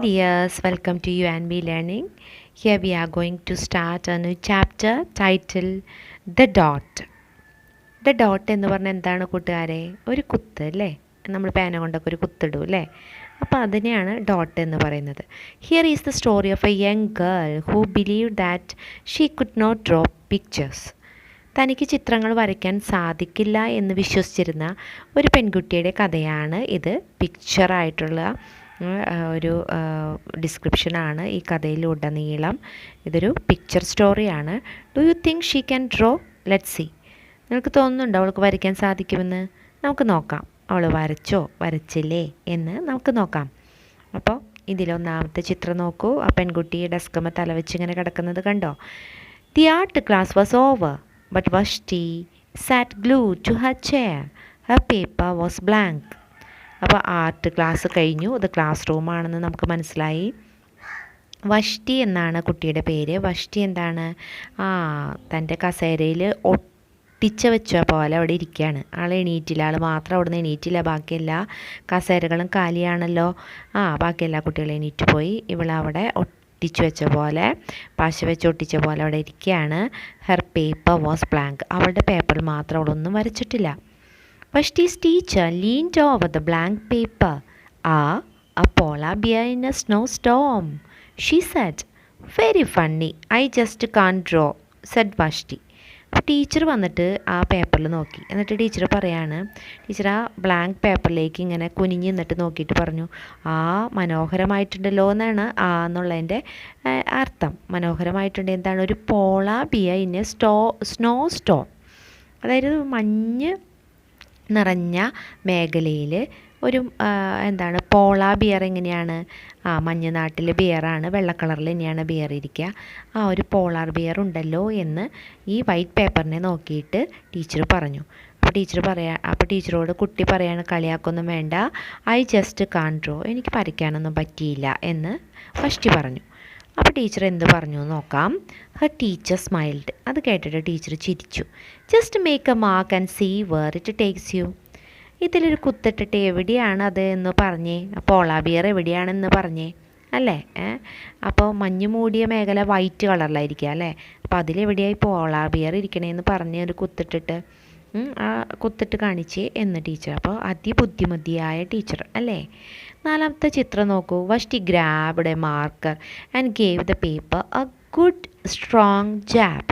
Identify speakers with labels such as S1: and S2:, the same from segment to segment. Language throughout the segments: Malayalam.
S1: dears, welcome to You and Me Learning. Here we are going to start a new chapter titled The Dot. The dot എന്ന് പറഞ്ഞാൽ എന്താണ് കൂട്ടുകാരെ? ഒരു കുത്ത് അല്ലേ? നമ്മൾ പേന കൊണ്ടൊക്കെ ഒരു കുത്തിടും അല്ലേ? അപ്പോൾ അതിനെയാണ് ഡോട്ട് എന്ന് പറയുന്നത്. Here is the story of a young girl who believe that she could not draw pictures. തനിക്ക് ചിത്രങ്ങൾ വരയ്ക്കാൻ സാധിക്കില്ല എന്ന് വിശ്വസിച്ചിരുന്ന ഒരു പെൺകുട്ടിയുടെ കഥയാണ് ഇത്. പിക്ചറായിട്ടുള്ള ഒരു ഡിസ്ക്രിപ്ഷനാണ് ഈ കഥയിലുടനീളം. ഇതൊരു പിക്ചർ സ്റ്റോറിയാണ്. Do you think she can draw? Let's see. നിങ്ങൾക്ക് തോന്നുന്നുണ്ടോ അവൾക്ക് വരയ്ക്കാൻ സാധിക്കുമെന്ന്? നമുക്ക് നോക്കാം. അവൾ വരച്ചോ വരച്ചില്ലേ എന്ന് നമുക്ക് നോക്കാം. അപ്പോൾ ഇതിലൊന്നാമത്തെ ചിത്രം നോക്കൂ. ആ പെൺകുട്ടി ഡെസ്കുമ്മ തലവെച്ച് ഇങ്ങനെ കിടക്കുന്നത് കണ്ടോ? The art class was over but വഷ്ടി SAT glued to her chair. Her paper was blank. അപ്പോൾ ആർട്ട് ക്ലാസ് കഴിഞ്ഞു. ഇത് ക്ലാസ് റൂമാണെന്ന് നമുക്ക് മനസ്സിലായി. വഷ്ടി എന്നാണ് കുട്ടിയുടെ പേര്. വഷ്ടി എന്താണ്? തൻ്റെ കസേരയിൽ ഒട്ടിച്ച വെച്ച പോലെ അവിടെ ഇരിക്കുകയാണ്. ആൾ എണീറ്റില്ല. ആൾ മാത്രം അവിടെ നിന്ന് എണീറ്റില്ല. ബാക്കിയെല്ലാ കസേരകളും കാലിയാണല്ലോ. ബാക്കി എല്ലാ കുട്ടികളും എണീറ്റ് പോയി. ഇവളവിടെ ഒട്ടിച്ചു വെച്ച പോലെ, പശ വെച്ച് ഒട്ടിച്ച പോലെ അവിടെ ഇരിക്കുകയാണ്. Her paper was blank. അവളുടെ പേപ്പറിൽ മാത്രം അവളൊന്നും വരച്ചിട്ടില്ല. Vashti's teacher leaned over the blank paper. A polar bear in a snowstorm, she said. Very funny. I just can't draw, said Vashti. അപ്പോൾ ടീച്ചർ വന്നിട്ട് ആ പേപ്പറിൽ നോക്കി. എന്നിട്ട് ടീച്ചർ പറയാണ്, ടീച്ചർ ആ ബ്ലാങ്ക് പേപ്പറിലേക്ക് ഇങ്ങനെ കുനിഞ്ഞ് നിന്നിട്ട് നോക്കിയിട്ട് പറഞ്ഞു, മനോഹരമായിട്ടുണ്ടല്ലോ എന്നാണ് എന്നുള്ളതിൻ്റെ അർത്ഥം. മനോഹരമായിട്ടുണ്ട് എന്താണ്? ഒരു polar bear in a snowstorm. അതായത് മഞ്ഞ് നിറഞ്ഞ മേഖലയിൽ ഒരു എന്താണ് പോളാർ ബിയർ. എങ്ങനെയാണ്? മഞ്ഞ നാട്ടിൽ ബിയറാണ്. വെള്ള കളറിൽ തന്നെയാണ് ബിയർ ഇരിക്കുക. ഒരു പോളാർ ബിയർ ഉണ്ടല്ലോ എന്ന് ഈ വൈറ്റ് പേപ്പറിനെ നോക്കിയിട്ട് ടീച്ചർ പറഞ്ഞു. അപ്പോൾ ടീച്ചറോട് കുട്ടി പറയാണ്, കളിയാക്കൊന്നും വേണ്ട, ഐ ജസ്റ്റ് കാൺ ഡ്രോ, എനിക്ക് വരയ്ക്കാനൊന്നും പറ്റിയില്ല എന്ന് ഫസ്റ്റ് പറഞ്ഞു. അപ്പോൾ ടീച്ചർ എന്ത് പറഞ്ഞു നോക്കാം. Her teacher smiled. അത് കേട്ടിട്ട് ടീച്ചർ ചിരിച്ചു. Just make a mark and see where it takes you. ഇതിലൊരു കുത്തിട്ടിട്ട് എവിടെയാണ് അത് എന്ന് പറഞ്ഞേ. പോളാർ ബിയർ എവിടെയാണെന്ന് പറഞ്ഞേ അല്ലേ? അപ്പോൾ മഞ്ഞ് മൂടിയ മേഖല വൈറ്റ് കളറിലായിരിക്കുക അല്ലേ? അപ്പോൾ അതിലെവിടെയായി പോളാർ ബിയർ ഇരിക്കണേന്ന് പറഞ്ഞ് ഒരു കുത്തിട്ടിട്ട് കുത്തിട്ട് കാണിച്ച് എന്ന് ടീച്ചർ. അപ്പോൾ അതിബുദ്ധിമതിയായ ടീച്ചർ അല്ലേ? നാലാമത്തെ ചിത്രം നോക്കൂ. വഷ്ടി grabbed A marker and gave the paper A good strong jab.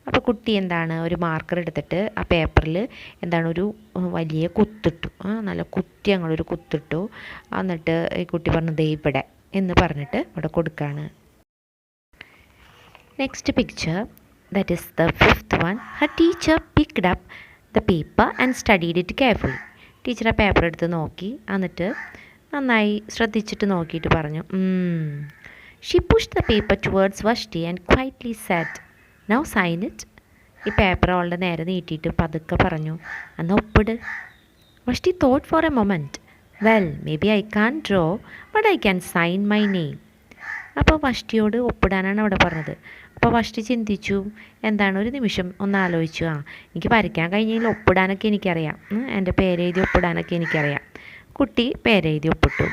S1: അപ്പോൾ കുട്ടി എന്താണ്, ഒരു മാർക്കർ എടുത്തിട്ട് ആ പേപ്പറിൽ എന്താണ് ഒരു വലിയ കുത്തിട്ടു. നല്ല കുത്തി അങ്ങോട്ടൊരു കുത്തിട്ടു. എന്നിട്ട് ഈ കുട്ടി പറഞ്ഞു, ദേ ഇവിടെ എന്ന് പറഞ്ഞിട്ട് അവിടെ കൊടുക്കുകയാണ്. Next picture, that is the fifth one. Her teacher picked up the paper and studied it carefully. Teacher ആ പേപ്പർ എടുത്ത് നോക്കി. എന്നിട്ട് നന്നായി ശ്രദ്ധിച്ചിട്ട് നോക്കിയിട്ട് പറഞ്ഞു, She pushed the paper towards Vashti and quietly said, Now sign it. ഈ പേപ്പർ അവളുടെ നേരെ നീട്ടിയിട്ട് പതുക്കെ പറഞ്ഞു, എന്നാൽ ഒപ്പിട്. Vashti thought for a moment. Well, maybe I can't draw, but I can sign my name. അപ്പോൾ വഷ്ടിയോട് ഒപ്പിടാനാണ് അവിടെ പറഞ്ഞത്. അപ്പോൾ വഷ്ടി ചിന്തിച്ചു, എന്താണ്, ഒരു നിമിഷം ഒന്ന് ആലോചിച്ചു. എനിക്ക് വരയ്ക്കാൻ കഴിഞ്ഞെങ്കിൽ ഒപ്പിടാനൊക്കെ എനിക്കറിയാം, എൻ്റെ പേരെഴുതി ഒപ്പിടാനൊക്കെ എനിക്കറിയാം. കുട്ടി പേരെഴുതി ഒപ്പിട്ടു.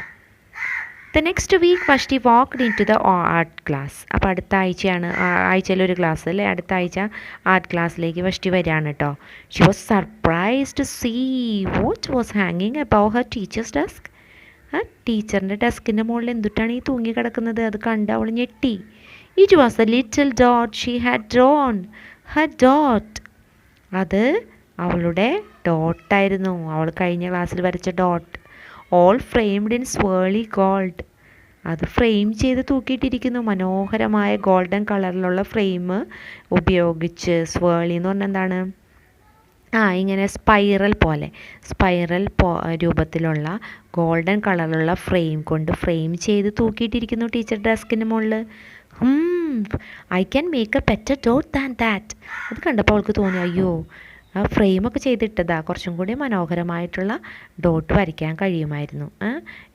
S1: The next week Vashti walked in to the art class. അപ്പോൾ അടുത്ത ആഴ്ചയാണ്, ആഴ്ചയിലൊരു ക്ലാസ് അല്ലേ, അടുത്ത ആഴ്ച ആർട്ട് ക്ലാസ്സിലേക്ക് വഷ്ടി വരികയാണ് കേട്ടോ. She was surprised to see what was ഹാങ്ങിങ് അബവ് ഹർ ടീച്ചേഴ്സ് ഡെസ്ക്. ടീച്ചറിൻ്റെ ഡെസ്കിൻ്റെ മുകളിൽ എന്തുട്ടാണ് ഈ തൂങ്ങി കിടക്കുന്നത്? അത് കണ്ട് അവൾ ഞെട്ടി. It was A little dot she had drone. Har dot. അത് അവളുടെ ഡോട്ടായിരുന്നു, അവൾ കഴിഞ്ഞ ക്ലാസ്സിൽ വരച്ച dot. All framed in സ്വേർലി gold. അത് ഫ്രെയിം ചെയ്ത് തൂക്കിയിട്ടിരിക്കുന്നു. മനോഹരമായ ഗോൾഡൻ കളറിലുള്ള ഫ്രെയിം ഉപയോഗിച്ച്. സ്വേർലി എന്ന് പറഞ്ഞാൽ എന്താണ്? ഇങ്ങനെ സ്പൈറൽ രൂപത്തിലുള്ള ഗോൾഡൻ കളറിലുള്ള ഫ്രെയിം കൊണ്ട് ഫ്രെയിം ചെയ്ത് തൂക്കിയിട്ടിരിക്കുന്നു ടീച്ചർ ഡെസ്കിന് മുകളിൽ. I can make A better dot than that. അത് കണ്ടപ്പോൾ അവൾക്ക് തോന്നി, അയ്യോ, ഫ്രെയിമൊക്കെ ചെയ്തിട്ടതാ കുറച്ചും കൂടി മനോഹരമായിട്ടുള്ള ഡോട്ട് വരയ്ക്കാൻ കഴിയുമായിരുന്നു.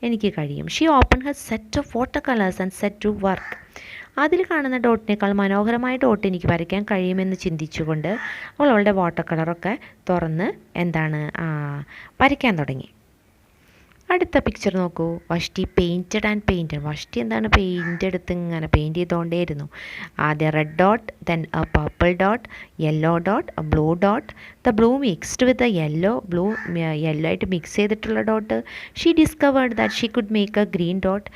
S1: എനിക്ക് കഴിയും. She open her set of water colours and set to work. അതിൽ കാണുന്ന ഡോട്ടിനേക്കാൾ മനോഹരമായ ഡോട്ട് എനിക്ക് വരയ്ക്കാൻ കഴിയുമെന്ന് ചിന്തിച്ചുകൊണ്ട് അവൾ അവളുടെ വാട്ടർ കളറൊക്കെ തുറന്ന് എന്താണ് വരയ്ക്കാൻ തുടങ്ങി. അടുത്ത പിക്ചർ നോക്കൂ. വഷ്ടി പെയിൻറ്റഡ് ആൻഡ് പെയിൻറ്റഡ്. വഷ്ടി എന്താണ് പെയിൻ്റ് എടുത്ത് ഇങ്ങനെ പെയിൻറ്റ് ചെയ്തുകൊണ്ടേയിരുന്നു. ആദ്യം red dot, then A purple dot, yellow dot, A blue dot. The blue mixed with the yellow ആയിട്ട് മിക്സ് ചെയ്തിട്ടുള്ള dot. She discovered that she could make A green dot.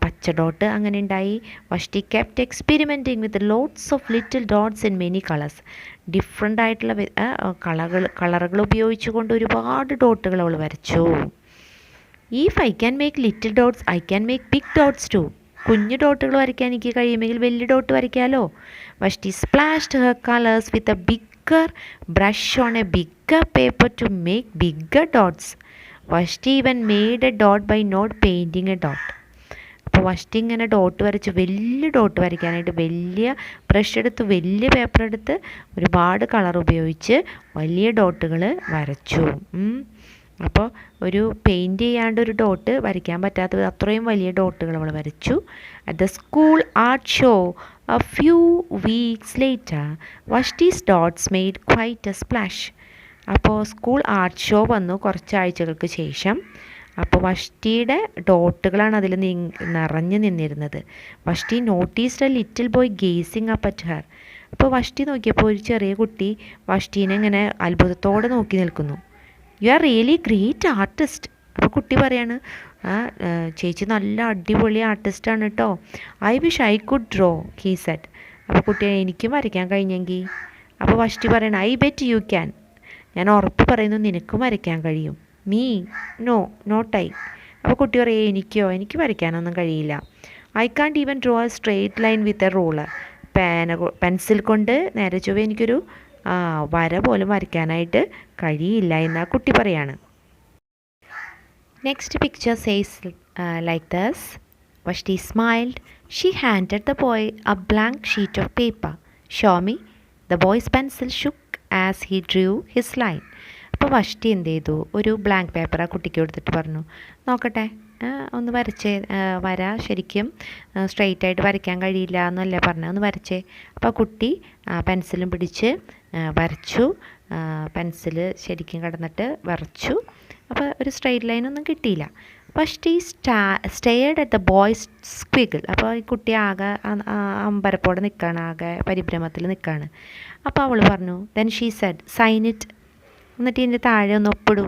S1: പച്ച ഡോട്ട് അങ്ങനെ ഉണ്ടായി. വഷ്ടി kept experimenting with lots of little dots in many colours. Different ആയിട്ടുള്ള കളറുകൾ ഉപയോഗിച്ചുകൊണ്ട് ഒരുപാട് ഡോട്ടുകൾ അവൾ വരച്ചു. If I can make little dots I can make big dots too. കുഞ്ഞു ഡോട്ടുകൾ വരയ്ക്കാൻ എനിക്ക് കഴിയുമെങ്കിൽ വലിയ ഡോട്ട് വരയ്ക്കാമല്ലോ. Vashti splashed her colours with a bigger brush on a bigger paper to make bigger dots. Vashti even made a dot by not painting a dot. അപ്പോൾ വഷ്ടി ഇങ്ങനെ ഡോട്ട് വരച്ച് വലിയ ഡോട്ട് വരയ്ക്കാനായിട്ട് വലിയ ബ്രഷ് എടുത്ത് വലിയ പേപ്പർ എടുത്ത് ഒരുപാട് കളർ ഉപയോഗിച്ച് വലിയ ഡോട്ടുകൾ വരച്ചു. അപ്പോൾ ഒരു പെയിൻറ്റ് ചെയ്യാണ്ട് ഒരു ഡോട്ട് വരയ്ക്കാൻ പറ്റാത്ത അത്രയും വലിയ ഡോട്ടുകൾ അവൾ വരച്ചു. At the school art show a few weeks later Vashti's dots made quite a splash. അപ്പോൾ സ്കൂൾ ആർട്ട് ഷോ വന്നു കുറച്ചാഴ്ചകൾക്ക് ശേഷം. അപ്പോൾ വഷ്ടിയുടെ ഡോട്ടുകളാണ് അതിൽ നിറഞ്ഞു നിന്നിരുന്നത്. Vashti noticed a little boy gazing up at her. അപ്പോൾ വഷ്ടി നോക്കിയപ്പോൾ ഒരു ചെറിയ കുട്ടി വഷ്ടീനെ ഇങ്ങനെ അത്ഭുതത്തോടെ നോക്കി നിൽക്കുന്നു. You are really great artist. അപ്പോൾ കുട്ടി പറയാണ്, ചേച്ചി നല്ല അടിപൊളി ആർട്ടിസ്റ്റാണ് കേട്ടോ. I wish I could draw he said. അപ്പോൾ കുട്ടി എനിക്കും വരയ്ക്കാൻ കഴിഞ്ഞെങ്കിൽ. അപ്പോൾ വഷ്ടി പറയണം, ഐ ബെറ്റ് യു ക്യാൻ. ഞാൻ ഉറപ്പ് പറയുന്നു നിനക്കും വരയ്ക്കാൻ കഴിയും. Me no not I. അപ്പോൾ കുട്ടി പറയും, എനിക്ക് വരയ്ക്കാനൊന്നും കഴിയില്ല. I can't even draw a straight line with a ruler. Pencil കൊണ്ട് നേരെ ചൊവ്വേ എനിക്കൊരു വര പോലും വരയ്ക്കാനായിട്ട് കഴിയില്ല എന്ന് ആ കുട്ടി പറയാണ്. Next picture says like this. Vashti smiled. She handed the boy a blank sheet of paper. Show me. The boy's pencil shook as he drew his line. അപ്പോൾ വഷ്ടി എന്ത് ചെയ്തു, ഒരു ബ്ലാങ്ക് പേപ്പർ ആ കുട്ടിക്ക് കൊടുത്തിട്ട് പറഞ്ഞു, നോക്കട്ടെ ഒന്ന് വരച്ചേ. വര ശരിക്കും സ്ട്രെയിറ്റ് ആയിട്ട് വരയ്ക്കാൻ കഴിയില്ല എന്നല്ലേ പറഞ്ഞത്, ഒന്ന് വരച്ചേ. അപ്പോൾ കുട്ടി പെൻസിലും പിടിച്ച് വരച്ചു. പെൻസിൽ ശരിക്കും കിടന്നിട്ട് വരച്ചു. അപ്പോൾ ഒരു സ്ട്രെയിറ്റ് ലൈനൊന്നും കിട്ടിയില്ല. Vashti stared at the boy's squiggle. അപ്പോൾ ഈ കുട്ടി ആകെ അമ്പരപ്പോടെ നിൽക്കുകയാണ്, ആകെ പരിഭ്രമത്തിൽ നിൽക്കുകയാണ്. അപ്പോൾ അവൾ പറഞ്ഞു, then she said sign it. എന്നിട്ട് ഇതിൻ്റെ താഴെ ഒന്ന് ഒപ്പിടൂ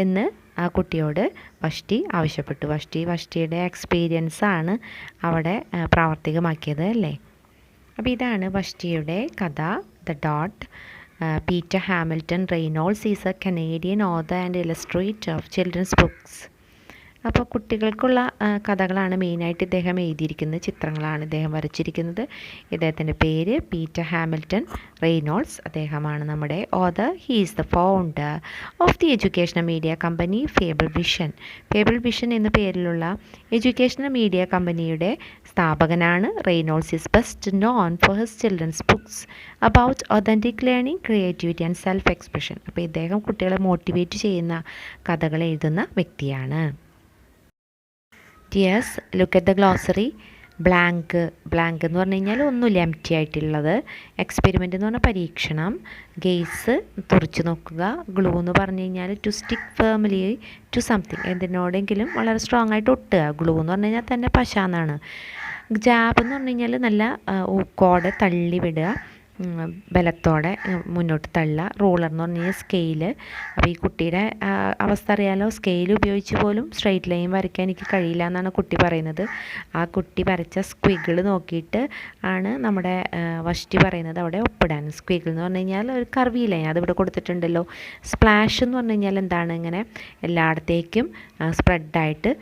S1: എന്ന് ആ കുട്ടിയോട് വഷ്ടി ആവശ്യപ്പെട്ടു. വഷ്ടിയുടെ എക്സ്പീരിയൻസാണ് അവിടെ പ്രാവർത്തികമാക്കിയത് അല്ലേ. അപ്പോൾ ഇതാണ് വഷ്ടിയുടെ കഥ, the dot. Peter Hamilton Reynolds is A Canadian author and Illustrator of children's books. അപ്പോൾ കുട്ടികൾക്കുള്ള കഥകളാണ് മെയിനായിട്ട് ഇദ്ദേഹം എഴുതിയിരിക്കുന്നത്, ചിത്രങ്ങളാണ് ഇദ്ദേഹം വരച്ചിരിക്കുന്നത്. ഇദ്ദേഹത്തിൻ്റെ പേര് പീറ്റർ ഹാമിൽട്ടൺ റെയ്നോൾഡ്സ്. അദ്ദേഹമാണ് നമ്മുടെ author. He is the founder of the educational media company Fable Vision. Fable Vision എന്ന പേരിലുള്ള എഡ്യൂക്കേഷണൽ മീഡിയ കമ്പനിയുടെ സ്ഥാപകനാണ്. Reynolds is best known for his children's books about authentic learning, creativity and self expression. അപ്പോൾ ഇദ്ദേഹം കുട്ടികളെ മോട്ടിവേറ്റ് ചെയ്യുന്ന കഥകൾ എഴുതുന്ന വ്യക്തിയാണ്. Yes, look at the glossary. Blank എന്ന് പറഞ്ഞു കഴിഞ്ഞാൽ ഒന്നുമില്ല, എംപ്റ്റി ആയിട്ടുള്ളത്. എക്സ്പെരിമെൻ്റ് എന്ന് പറഞ്ഞാൽ പരീക്ഷണം. ഗെയ്സ് തുറച്ച് നോക്കുക. ഗ്ലൂ എന്ന് പറഞ്ഞു കഴിഞ്ഞാൽ to stick firmly to something, എന്തിനോടെങ്കിലും വളരെ സ്ട്രോങ് ആയിട്ട് ഒട്ടുക. ഗ്ലൂ എന്ന് പറഞ്ഞു കഴിഞ്ഞാൽ തന്നെ പശ എന്നാണ്. ജാബ് എന്ന് പറഞ്ഞു കഴിഞ്ഞാൽ നല്ല ഊക്കോടെ തള്ളി വിടുക, ബലത്തോടെ മുന്നോട്ട് തള്ളുക. റൂളർ എന്ന് പറഞ്ഞു കഴിഞ്ഞാൽ സ്കെയില്. അപ്പോൾ ഈ കുട്ടിയുടെ അവസ്ഥ അറിയാലോ, സ്കെയിൽ ഉപയോഗിച്ച് പോലും സ്ട്രെയിറ്റ് ലൈൻ വരയ്ക്കാൻ എനിക്ക് കഴിയില്ല എന്നാണ് കുട്ടി പറയുന്നത്. ആ കുട്ടി വരച്ച സ്ക്വിഗിൾ നോക്കിയിട്ട് ആണ് നമ്മുടെ വഷ്ടി പറയുന്നത് അവിടെ ഒപ്പിടാൻ. സ്ക്വിഗിൾ എന്ന് പറഞ്ഞു കഴിഞ്ഞാൽ ഒരു കർവി ലൈൻ, അതിവിടെ കൊടുത്തിട്ടുണ്ടല്ലോ. സ്പ്ലാഷ് എന്ന് പറഞ്ഞു കഴിഞ്ഞാൽ എന്താണ്, ഇങ്ങനെ എല്ലായിടത്തേക്കും സ്പ്രെഡായിട്ട്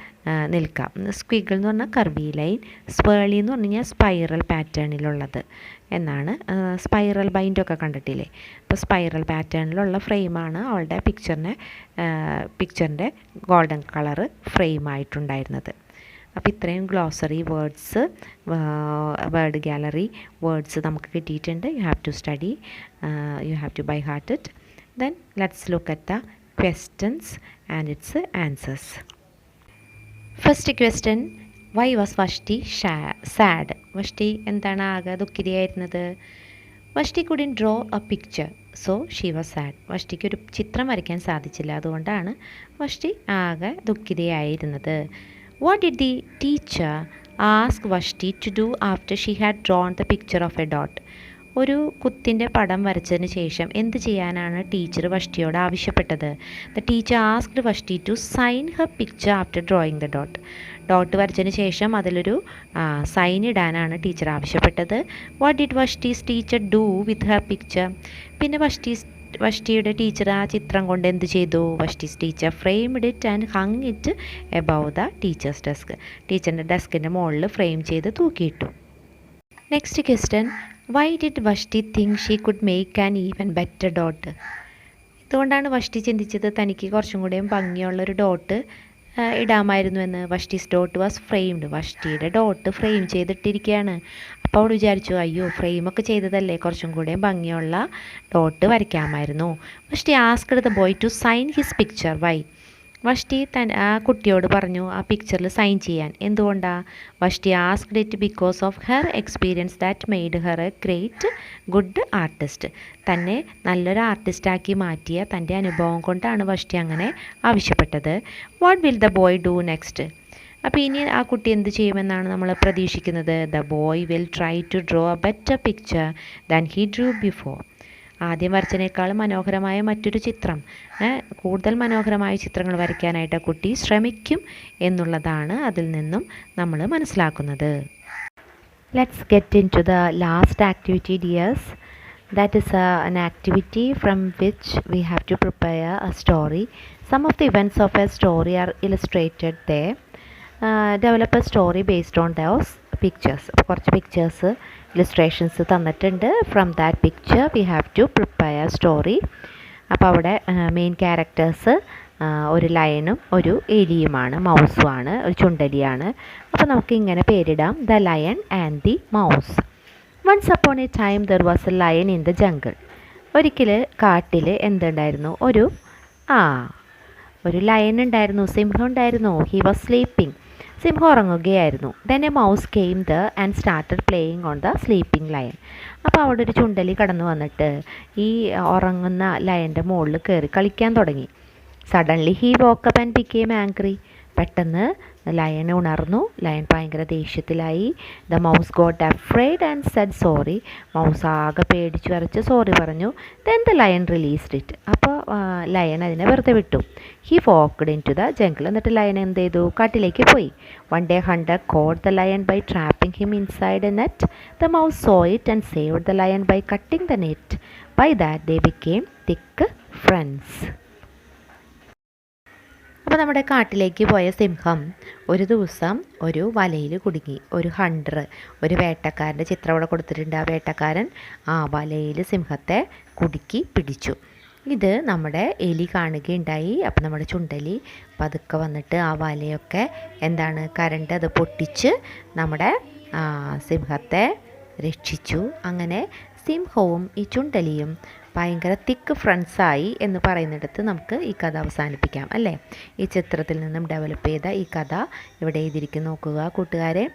S1: നിൽക്കാം. സ്ക്വിഗിൾ എന്ന് പറഞ്ഞാൽ കർവി ലൈൻ. സ്വേളി എന്ന് പറഞ്ഞു കഴിഞ്ഞാൽ സ്പൈറൽ പാറ്റേണിലുള്ളത് എന്നാണ്. സ്പൈറൽ ബൈൻഡൊക്കെ കണ്ടിട്ടില്ലേ, അപ്പോൾ സ്പൈറൽ പാറ്റേണിലുള്ള ഫ്രെയിമാണ് അവളുടെ പിക്ചറിൻ്റെ ഗോൾഡൻ കളറ് ഫ്രെയിമായിട്ടുണ്ടായിരുന്നത്. അപ്പോൾ ഇത്രയും glossary words, word gallery words നമുക്ക് കിട്ടിയിട്ടുണ്ട്. You have to study, you have to by heart it. Then let's look at the questions and its answers. First question, why was Vashti sad? Vashti എന്താണ് ആകെ ദുഃഖിതയായിരുന്നത്? Vashti couldn't draw a picture so she was sad. വഷ്ടിക്ക് ഒരു ചിത്രം വരയ്ക്കാൻ സാധിച്ചില്ല, അതുകൊണ്ടാണ് വഷ്ടി ആകെ ദുഃഖിതയായിരുന്നത്. What did the teacher ask Vashti to do after she had drone the picture of A dot. ഒരു കുത്തിൻ്റെ പടം വരച്ചതിന് ശേഷം എന്ത് ചെയ്യാനാണ് ടീച്ചർ വഷ്ടിയോട് ആവശ്യപ്പെട്ടത്? The teacher asked Vashti to sign her picture after drawing the dot. Dot വരച്ചതിന് ശേഷം അതിലൊരു സൈൻ ഇടാനാണ് ടീച്ചർ ആവശ്യപ്പെട്ടത്. What did Vashti's teacher do with her picture? പിന്നെ വഷ്ടിയുടെ ടീച്ചർ ആ ചിത്രം കൊണ്ട് എന്ത് ചെയ്തു? Vashti's teacher framed it and hung it above the teacher's desk. ടീച്ചറിൻ്റെ ഡെസ്കിൻ്റെ മുകളിൽ ഫ്രെയിം ചെയ്ത് തൂക്കിയിട്ടു. Next question, why did Vashti think she could make an even better dot? ഇതുകൊണ്ടാണ് വഷ്ടി ചിന്തിച്ചത് തനിക്ക് കുറച്ചും കൂടെയും ഭംഗിയുള്ളൊരു ഡോട്ട് ഇടാമായിരുന്നുവെന്ന്. Vashti's dot was framed. വഷ്ടിയുടെ ഡോട്ട് ഫ്രെയിം ചെയ്തിട്ടിരിക്കുകയാണ്. അപ്പോൾ അവൾ വിചാരിച്ചു, അയ്യോ ഫ്രെയിമൊക്കെ ചെയ്തതല്ലേ, കുറച്ചും കൂടെയും ഭംഗിയുള്ള ഡോട്ട് വരയ്ക്കാമായിരുന്നു. Vashti asked the boy to sign his picture. Why? Vashti ആ കുട്ടിയോട് പറഞ്ഞു ആ പിക്ചറിൽ സൈൻ ചെയ്യാൻ. എന്തുകൊണ്ടാണ്? Vashti asked it because of her experience that made her a great good artist. തന്നെ നല്ലൊരു ആർട്ടിസ്റ്റാക്കി മാറ്റിയ തൻ്റെ അനുഭവം കൊണ്ടാണ് വഷ്ടി അങ്ങനെ ആവശ്യപ്പെട്ടത്. What will the boy do next? അപ്പോൾ ഇനി ആ കുട്ടി എന്ത് ചെയ്യുമെന്നാണ് നമ്മൾ പ്രതീക്ഷിക്കുന്നത്? The boy will try to draw a better picture than he drew before. ആദ്യം വരച്ചതിനേക്കാളും മനോഹരമായ മറ്റൊരു ചിത്രം, കൂടുതൽ മനോഹരമായ ചിത്രങ്ങൾ വരയ്ക്കാനായിട്ട് കുട്ടി ശ്രമിക്കും എന്നുള്ളതാണ് അതിൽ നിന്നും നമ്മൾ മനസ്സിലാക്കുന്നത്. Let's get in to the last activity dears. That is an activity from which we have to prepare a story. Some of the events of a story are illustrated there. Develop a story based on those pictures. അപ്പോൾ കുറച്ച് പിക്ചേഴ്സ് ഇലുസ്ട്രേഷൻസ് തന്നിട്ടുണ്ട്. From that picture we have to prepare story. അപ്പോൾ അവിടെ മെയിൻ ക്യാരക്ടേഴ്സ് ഒരു ലയണും ഒരു എലിയുമാണ്, മൗസുമാണ്, ഒരു ചുണ്ടലിയാണ്. അപ്പോൾ നമുക്ക് ഇങ്ങനെ പേരിടാം, the lion and the mouse. Once upon a time there was a lion in the jungle. ഒരിക്കൽ കാട്ടിൽ എന്തുണ്ടായിരുന്നു? ഒരു ലയൺ ഉണ്ടായിരുന്നു, സിംഹം ഉണ്ടായിരുന്നു. He was sleeping. സിംഹം ഉറങ്ങുകയായിരുന്നു. Then a mouse came the and started playing on the sleeping lion. അപ്പോൾ അവിടെ ഒരു ചുണ്ടലി കടന്നു വന്നിട്ട് ഈ ഉറങ്ങുന്ന ലയൻ്റെ മുകളിൽ കയറി കളിക്കാൻ തുടങ്ങി. Suddenly he woke up and became angry. പെട്ടെന്ന് ലയൺ ഉണർന്നു. ലയൺ ഭയങ്കര ദേഷ്യത്തിലായി. The mouse got afraid and said sorry. Mouse ആകെ പേടിച്ചു വരച്ച് സോറി പറഞ്ഞു. Then the lion released it. അപ്പോൾ ലയൺ അതിനെ വെറുതെ വിട്ടു. He walked in to the jungle. എന്നിട്ട് ലയൺ എന്ത് ചെയ്തു? കാട്ടിലേക്ക് പോയി. One day hunter caught the lion by trapping him inside a net. The mouse saw it and saved the lion by cutting the net. By that they became thick friends. അപ്പോൾ നമ്മുടെ കാട്ടിലേക്ക് പോയ സിംഹം ഒരു ദിവസം ഒരു വലയിൽ കുടുങ്ങി. ഒരു ഹണ്ടർ, ഒരു വേട്ടക്കാരൻ്റെ ചിത്രം അവിടെ കൊടുത്തിട്ടുണ്ട്. ആ വേട്ടക്കാരൻ ആ വലയിൽ സിംഹത്തെ കുടുക്കി പിടിച്ചു. ഇത് നമ്മുടെ എലി കാണുകയുണ്ടായി. അപ്പോൾ നമ്മുടെ ചുണ്ടലി പതുക്കെ വന്നിട്ട് ആ വലയൊക്കെ കരണ്ട് അത് പൊട്ടിച്ച് നമ്മുടെ സിംഹത്തെ രക്ഷിച്ചു. അങ്ങനെ സിംഹവും ഈ ചുണ്ടലിയും ഭയങ്കര തിക്ക് ഫ്രണ്ട്സായി എന്ന് പറയുന്നിടത്ത് നമുക്ക് ഈ കഥ അവസാനിപ്പിക്കാം അല്ലേ? ഈ ചിത്രത്തിൽ നിന്നും ഡെവലപ്പ് ചെയ്ത ഈ കഥ ഇവിടെ എഴുതിയിരിക്കും, നോക്കുക കൂട്ടുകാരെ.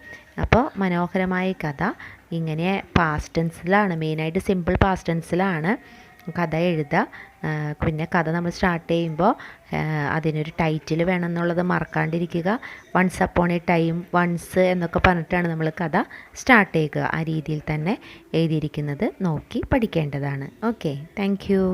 S1: അപ്പോൾ മനോഹരമായ കഥ ഇങ്ങനെ പാസ്റ്റ് ടെൻസിലാണ്, മെയിനായിട്ട് സിമ്പിൾ പാസ്റ്റ് ടെൻസിലാണ് കഥ എഴുതുക. പിന്നെ കഥ നമ്മൾ സ്റ്റാർട്ട് ചെയ്യുമ്പോൾ അതിനൊരു ടൈറ്റിൽ വേണം എന്നുള്ളത് മറക്കാണ്ടിരിക്കുക. Once upon a time, once എന്നൊക്കെ പറഞ്ഞിട്ടാണ് നമ്മൾ കഥ സ്റ്റാർട്ട് ചെയ്യുക. ആ രീതിയിൽ തന്നെ എഴുതിയിരിക്കുന്നത് നോക്കി പഠിക്കേണ്ടതാണ്. Okay, thank you.